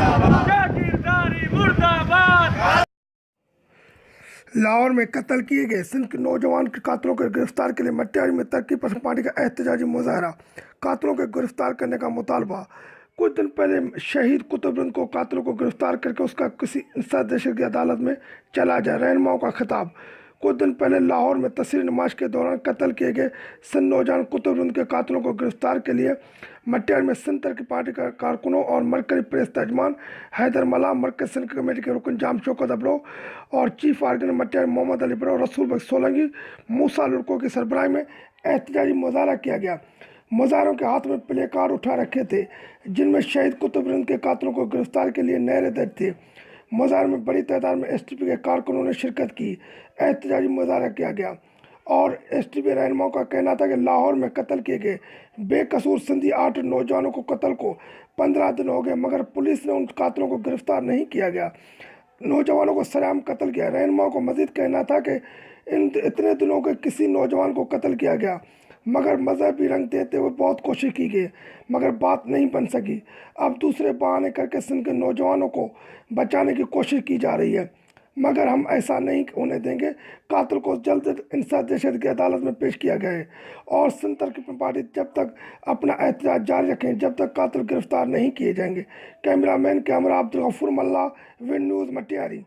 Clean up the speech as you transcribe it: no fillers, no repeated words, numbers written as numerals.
जागीरदारी मुर्दाबाद। लाहौर में कत्ल किए गए सिंध के नौजवान के कातिलों के गिरफ्तार के लिए मटियारी में तरक्की पसंद पार्टी का एहतजाजी मुजाहरा, कातिलों के गिरफ्तार करने का मुतालबा। कुछ दिन पहले शहीद कुतुबुद्दीन को कातिलों को गिरफ्तार करके उसका किसी इंसाफ दहशत की अदालत में चला जाए, रहनुमाओं का खिताब। कुछ दिन पहले लाहौर में तस्वीर नमाज के दौरान कत्ल किए गए सिंध नौजवान कुतुबुद्दीन के कातिलों को गिरफ्तार के लिए मटियारी में सिंध तरक्की पार्टी का कारकुनों और मरकजी प्रेस तर्जमान हैदर मल्ला, मरकज सिंध कमेटी के रुकन जाम शौकत अबरो और चीफ आर्गेनाइजर मटियारी मोहम्मद अली बरो, रसूल बख्श सोलंकी, मूसा लुड़को की सरबराही में एहतजाजी मुजाहरा किया गया। मुजाहरों के हाथ में प्ले कार्ड उठा रखे थे जिनमें शहीद कुतुबुद्दीन के कातिलों को गिरफ्तार के लिए नारे दर्ज थे। मुजाहरे में बड़ी तादाद में एसटीपी के कारकुनों ने शिरकत की। एहतजाजी मुजाहरा किया गया और एसटीपी रहनुमाओं का कहना था कि लाहौर में कत्ल किए गए बेकसूर सिंधी 8 नौजवानों को कत्ल को 15 दिन हो गए, मगर पुलिस ने उन कातिलों को गिरफ्तार नहीं किया गया। नौजवानों को सरेआम कत्ल किया। रहनुमाओं को मजीद कहना था कि इतने दिनों के किसी नौजवान को कत्ल किया गया, मगर मजहबी रंग देते हुए बहुत कोशिश की गई, मगर बात नहीं बन सकी। अब दूसरे बहाने करके सिंध के नौजवानों को बचाने की कोशिश की जा रही है, मगर हम ऐसा नहीं होने देंगे। कातिल को जल्द इंसाफ दहशत की अदालत में पेश किया गया है और सिंध तरक्की पार्टी जब तक अपना एहतजाज जारी रखें जब तक कातिल गिरफ्तार नहीं किए जाएंगे। कैमरामैन कैमरा अब्दुल गफूर मल्ला, विन न्यूज़ मटियारी।